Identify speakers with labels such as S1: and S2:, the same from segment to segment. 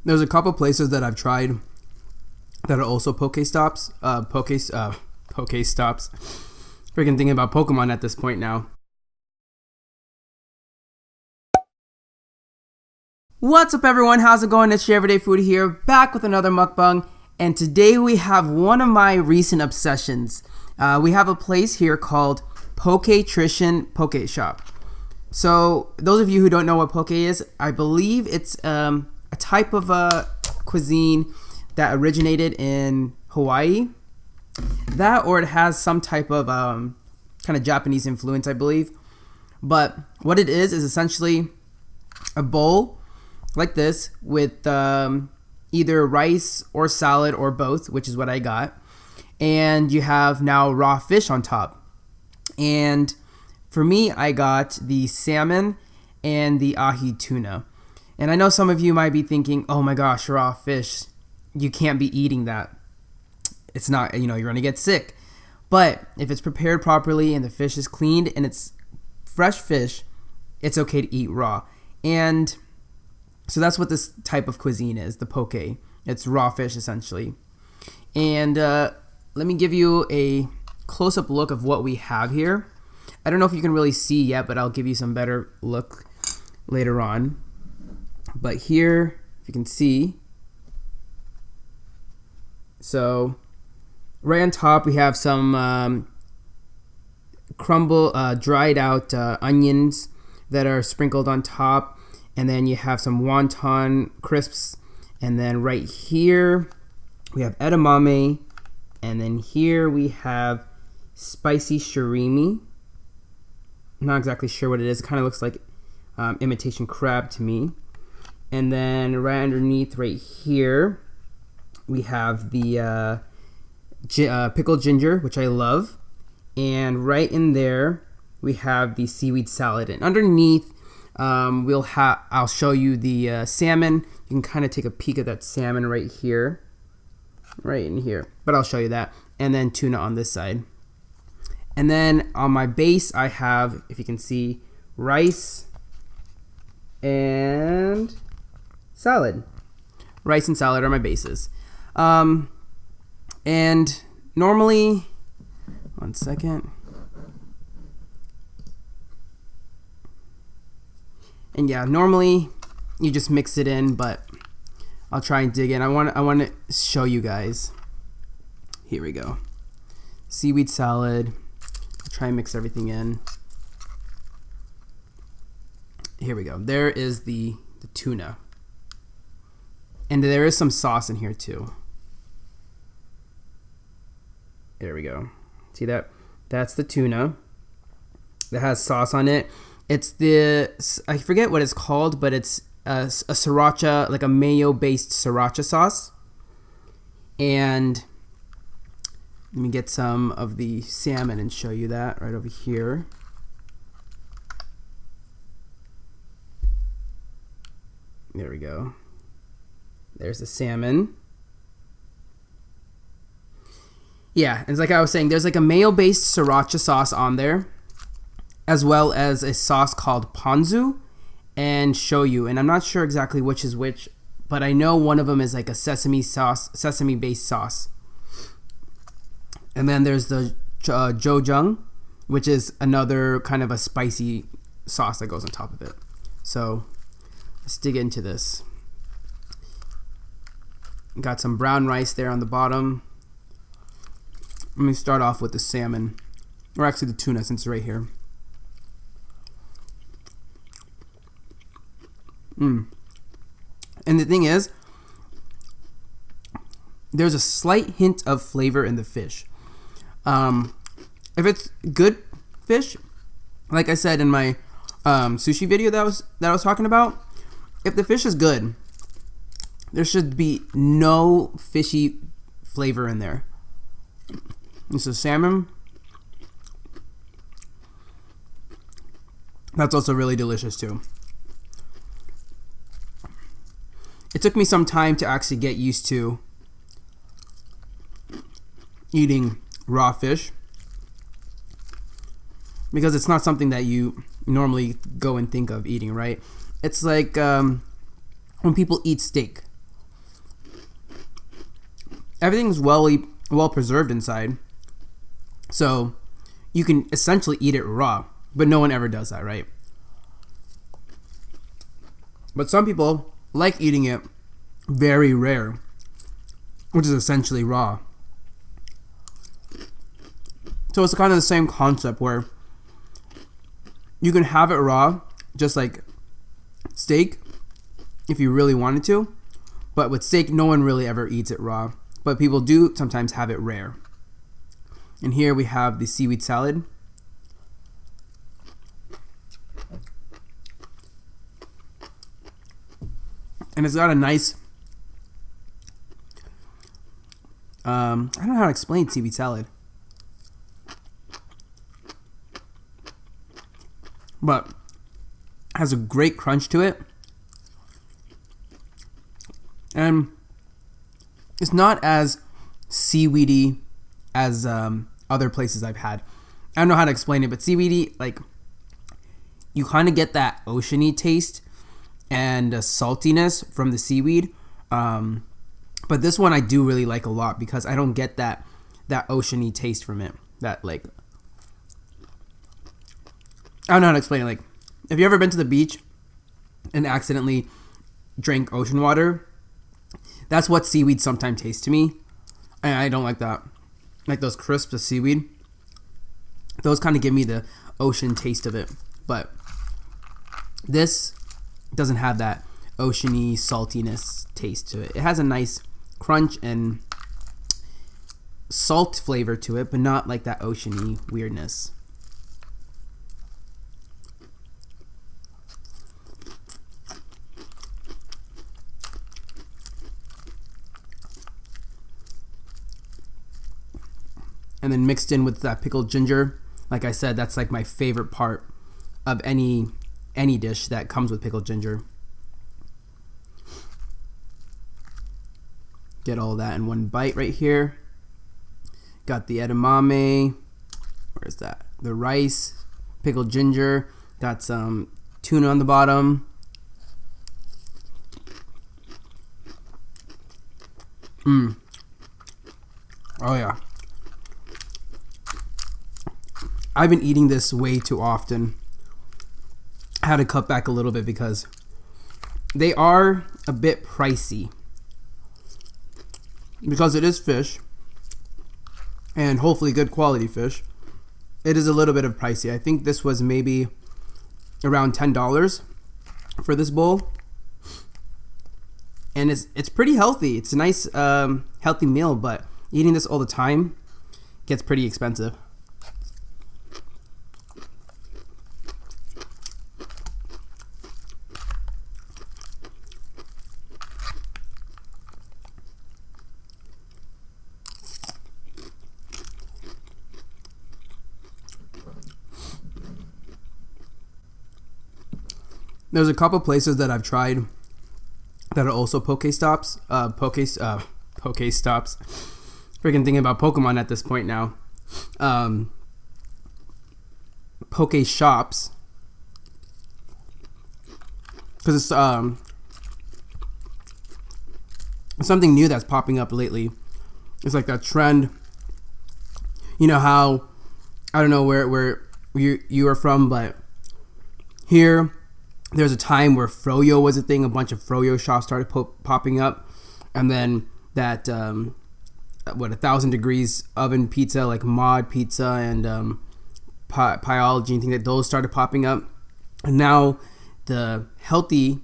S1: There's a couple places that I've tried that are also Poké stops. Poké stops. Freaking thinking about Pokemon at this point now. What's up, everyone? How's it going? It's your Everyday Foodie here, back with another mukbang. And today we have one of my recent obsessions. We have a place here called Pokitrition Poké Shop. So those of you who don't know what Poké is, I believe it's a type of cuisine that originated in Hawaii. That, or it has some type of kind of Japanese influence, I believe. But what it is essentially a bowl like this with either rice or salad or both, which is what I got. And you have now raw fish on top. And for me, I got the salmon and the Ahi Tuna. And I know some of you might be thinking, oh my gosh, raw fish, you can't be eating that. It's not, you're going to get sick. But if it's prepared properly and the fish is cleaned and it's fresh fish, it's okay to eat raw. And so that's what this type of cuisine is, the poke. It's raw fish, essentially. And let me give you a close-up look of what we have here. I don't know if you can really see yet, but I'll give you some better look later on. But here, if you can see, so right on top we have some dried out onions that are sprinkled on top. And then you have some wonton crisps. And then right here, we have edamame. And then here we have spicy surimi. I'm not exactly sure what it is. It kind of looks like imitation crab to me. And then right underneath right here, we have the pickled ginger, which I love. And right in there, we have the seaweed salad. And underneath, I'll show you the salmon. You can kind of take a peek at that salmon right here, right in here, but I'll show you that. And then tuna on this side. And then on my base, I have, if you can see, rice and salad. Rice and salad are my bases. And normally, one second. And yeah, normally you just mix it in, but I'll try and dig in. I want to show you guys. Here we go. Seaweed salad. I'll try and mix everything in. Here we go. There is the tuna. And there is some sauce in here too. There we go. See that? That's the tuna. That has sauce on it. It's I forget what it's called, but it's a Sriracha, like a mayo-based Sriracha sauce. And let me get some of the salmon and show you that right over here. There we go. There's the salmon. Yeah, it's like I was saying, there's like a mayo-based Sriracha sauce on there, as well as a sauce called Ponzu and Shoyu. And I'm not sure exactly which is which, but I know one of them is like a sesame-based sauce. And then there's the ChoJang, which is another kind of a spicy sauce that goes on top of it. So let's dig into this. Got some brown rice there on the bottom. Let me start off with the salmon, or actually the tuna, since it's right here. And the thing is, there's a slight hint of flavor in the fish. If it's good fish, like I said in my sushi video that I was talking about, if the fish is good, there should be no fishy flavor in there. This is salmon. That's also really delicious too. It took me some time to actually get used to eating raw fish, because it's not something that you normally go and think of eating, right? It's like when people eat steak. everything's well preserved inside. So you can essentially eat it raw, but no one ever does that, right? But some people like eating it very rare, which is essentially raw. So it's kind of the same concept where you can have it raw, just like steak, if you really wanted to. But with steak, no one really ever eats it raw. But people do sometimes have it rare. And here we have the seaweed salad. And it's got a nice, I don't know how to explain seaweed salad. But has a great crunch to it. And it's not as seaweedy as other places I've had. I don't know how to explain it, but seaweedy, like, you kind of get that oceany taste and saltiness from the seaweed. But this one I do really like a lot because I don't get that oceany taste from it. That, like, I don't know how to explain it. Like, have you ever been to the beach and accidentally drank ocean water? That's what seaweed sometimes tastes to me. And I don't like that. Like those crisps of seaweed. Those kind of give me the ocean taste of it. But this doesn't have that oceany saltiness taste to it. It has a nice crunch and salt flavor to it, but not like that oceany weirdness. And then mixed in with that pickled ginger. Like I said, that's like my favorite part of any dish that comes with pickled ginger. Get all that in one bite right here. Got the edamame. Where's that? The rice, pickled ginger. Got some tuna on the bottom. Oh yeah. I've been eating this way too often. I had to cut back a little bit because they are a bit pricey. Because it is fish, and hopefully good quality fish, it is a little bit of pricey. I think this was maybe around $10 for this bowl. And it's pretty healthy. It's a nice healthy meal, but eating this all the time gets pretty expensive. There's a couple places that I've tried that are also Poké stops. Poké stops. Freaking thinking about Pokemon at this point now. Poké shops. Because it's something new that's popping up lately. It's like that trend. You know how, I don't know where you are from, but here there's a time where froyo was a thing. A bunch of froyo shops started popping up, and then that 1,000 degrees oven pizza, like mod pizza and Aioli and things like those started popping up. And now the healthy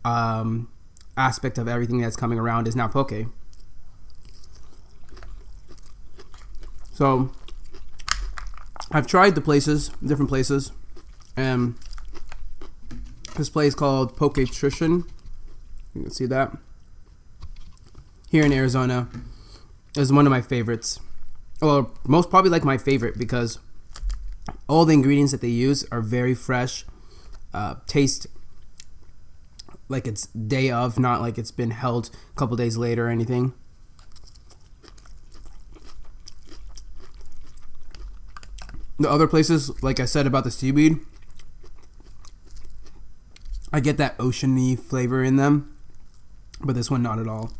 S1: aspect of everything that's coming around is now Poké. So I've tried the different places, and this place called Pokitrition, you can see that, here in Arizona, is one of my favorites. Well, most probably like my favorite because all the ingredients that they use are very fresh, taste like it's day of, not like it's been held a couple days later or anything. The other places, like I said about the seaweed, I get that oceany flavor in them, but this one not at all.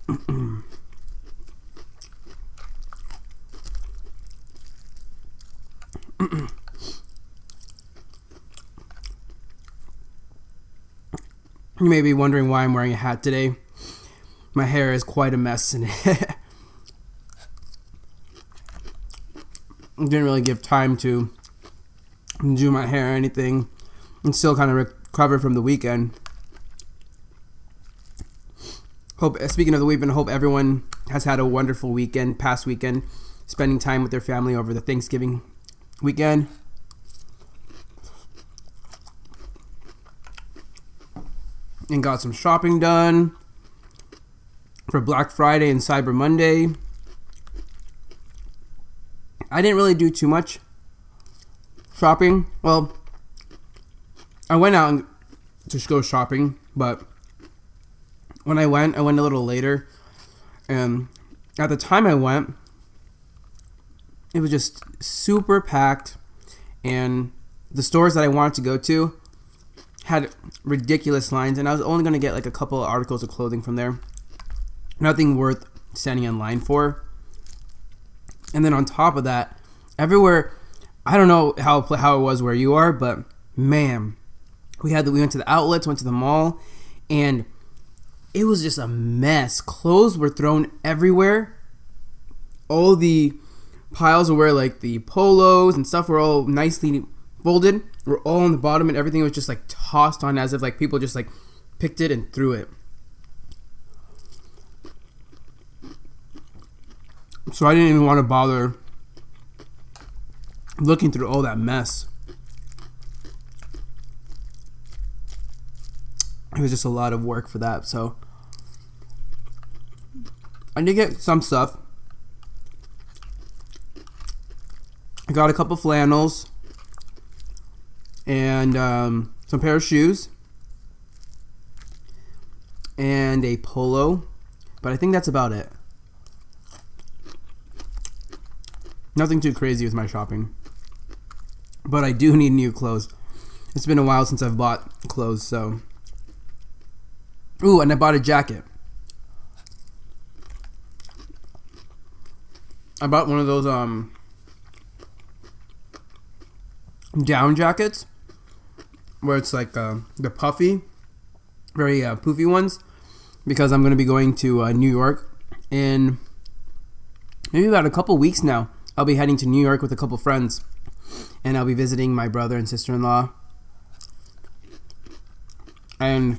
S1: You may be wondering why I'm wearing a hat today. My hair is quite a mess and didn't really give time to do my hair or anything. I'm still kind of recovered from the weekend. Speaking of the weekend, I hope everyone has had a wonderful past weekend, spending time with their family over the Thanksgiving weekend. And got some shopping done for Black Friday and Cyber Monday. I didn't really do too much shopping. Well, I went out to go shopping, but when I went a little later. And at the time I went, it was just super packed. And the stores that I wanted to go to had ridiculous lines. And I was only going to get like a couple of articles of clothing from there. Nothing worth standing in line for. And then on top of that, everywhere, I don't know how it was where you are, but man, we went to the outlets, went to the mall, and it was just a mess. Clothes were thrown everywhere. All the piles of where like the polos and stuff were all nicely folded, were all on the bottom, and everything was just like tossed on as if like people just like picked it and threw it. So I didn't even want to bother looking through all that mess. It was just a lot of work for that. So I did get some stuff. I got a couple flannels and some pair of shoes and a polo, but I think that's about it. Nothing too crazy with my shopping, but I do need new clothes. It's been a while since I've bought clothes, so. Ooh, and I bought a jacket. I bought one of those down jackets where it's like the puffy, very poofy ones, because I'm going to be going to New York in maybe about a couple weeks now. I'll be heading to New York with a couple friends, and I'll be visiting my brother and sister-in-law. And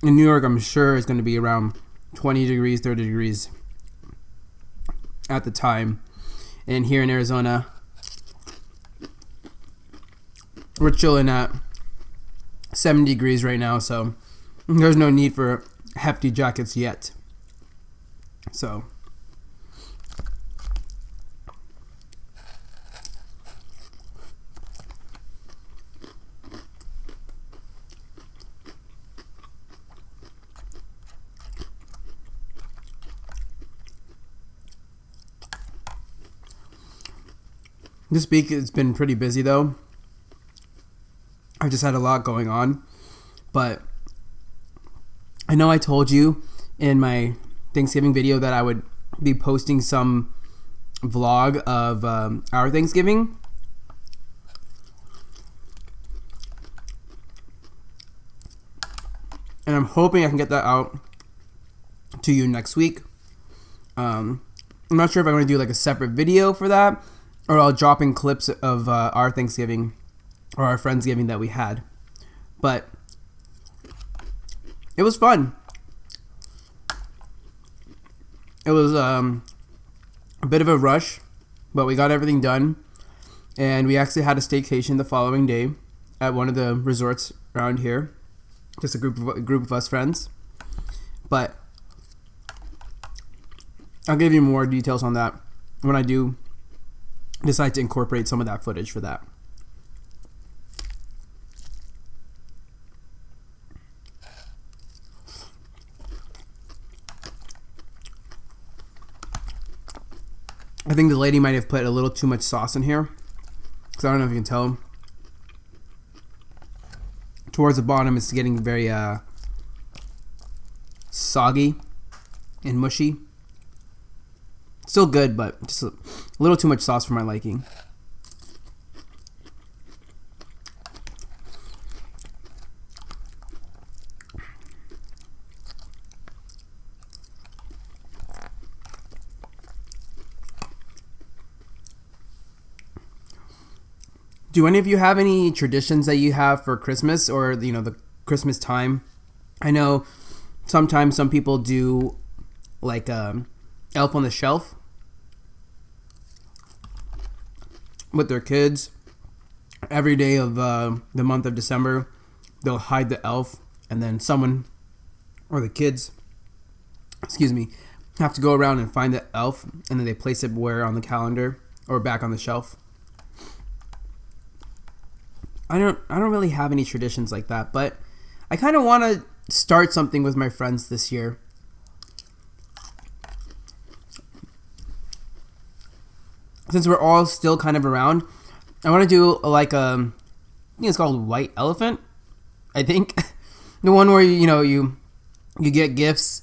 S1: in New York, I'm sure it's going to be around 20 degrees, 30 degrees at the time. And here in Arizona, we're chilling at 7 degrees right now, so there's no need for hefty jackets yet. So this week has been pretty busy though. I've just had a lot going on, but I know I told you in my Thanksgiving video that I would be posting some vlog of our Thanksgiving. And I'm hoping I can get that out to you next week. I'm not sure if I'm going to do like a separate video for that, or I'll drop in clips of our Thanksgiving or our Friendsgiving that we had. But it was fun. It was a bit of a rush, but we got everything done. And we actually had a staycation the following day at one of the resorts around here. Just a group of us friends. But I'll give you more details on that when I do decide to incorporate some of that footage for that. I think the lady might have put a little too much sauce in here, because I don't know if you can tell. Towards the bottom, it's getting very soggy and mushy. Still good, but just a little too much sauce for my liking. Do any of you have any traditions that you have for Christmas, or the Christmas time? I know sometimes some people do like Elf on the Shelf with their kids. Every day of the month of December, they'll hide the elf, and then someone or the kids, have to go around and find the elf, and then they place it where on the calendar or back on the shelf. I don't really have any traditions like that, but I kind of want to start something with my friends this year. Since we're all still kind of around, I want to do like I think it's called White Elephant, I think. The one where you get gifts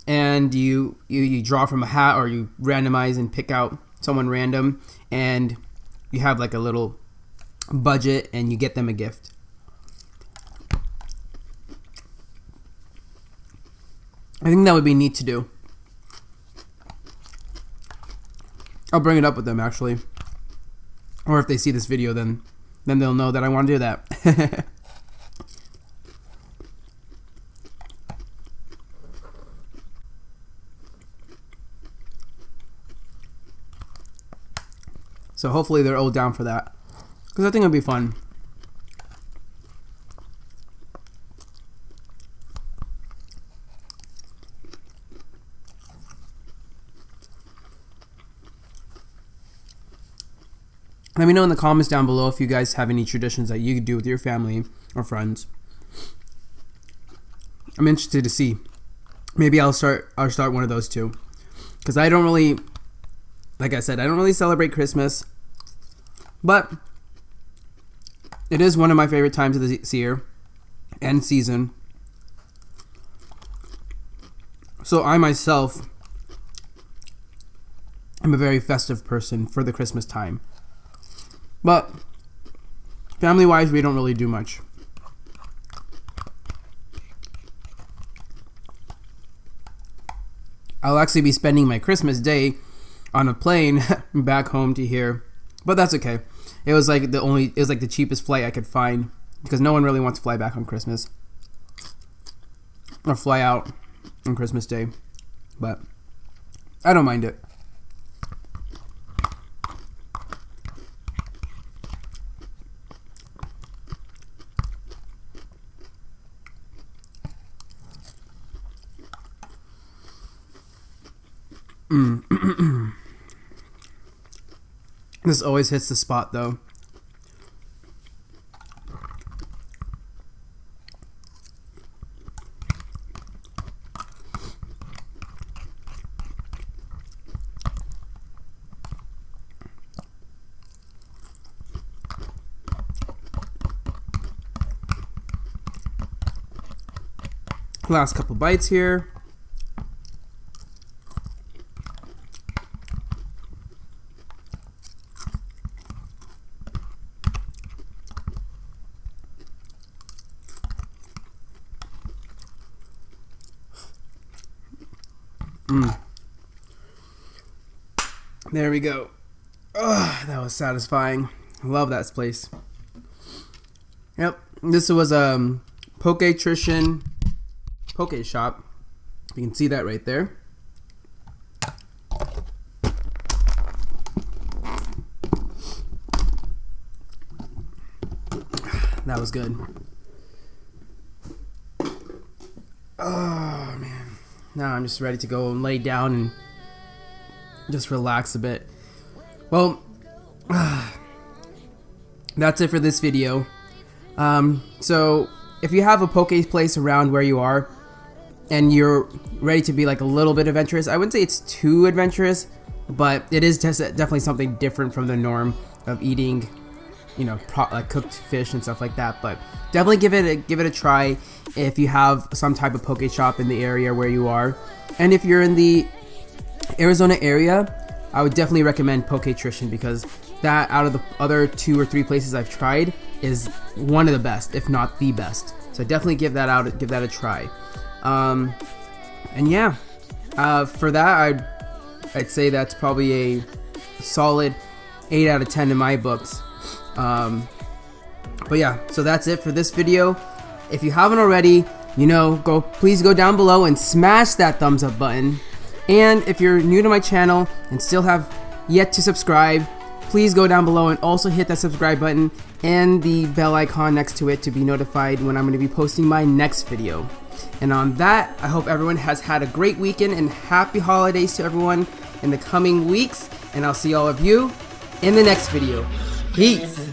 S1: and you draw from a hat, or you randomize and pick out someone random, and you have like a little budget and you get them a gift. I think that would be neat to do. I'll bring it up with them actually, or if they see this video, then they'll know that I want to do that. So hopefully they're all down for that, because I think it'll be fun. Let me know in the comments down below if you guys have any traditions that you do with your family or friends. I'm interested to see. Maybe I'll start one of those too, because I don't really, like I said, I don't really celebrate Christmas, but it is one of my favorite times of the year and season. So I myself am a very festive person for the Christmas time. But family-wise, we don't really do much. I'll actually be spending my Christmas day on a plane back home to here, but that's okay. It was like the cheapest flight I could find, because no one really wants to fly back on Christmas or fly out on Christmas Day, but I don't mind it. This always hits the spot though. Last couple bites here. There we go. Oh, that was satisfying. Love that place. Yep, this was Pokitrition Poké shop. You can see that right there. That was good. Oh man, now I'm just ready to go and lay down and just relax a bit. Well, that's it for this video. So if you have a Poké place around where you are and you're ready to be like a little bit adventurous, I wouldn't say it's too adventurous, but it is just definitely something different from the norm of eating you know, like cooked fish and stuff like that. But definitely give it a try if you have some type of poke shop in the area where you are. And if you're in the Arizona area, I would definitely recommend Pokitrition, because that, out of the other 2 or 3 places I've tried, is one of the best, if not the best. So definitely give that a try. And yeah, for that, I'd say that's probably a solid 8 out of 10 in my books. But yeah, so that's it for this video. If you haven't already, you know, please go down below and smash that thumbs up button. And if you're new to my channel and still have yet to subscribe, please go down below and also hit that subscribe button and the bell icon next to it to be notified when I'm going to be posting my next video. And on that, I hope everyone has had a great weekend, and happy holidays to everyone in the coming weeks. And I'll see all of you in the next video. Peace!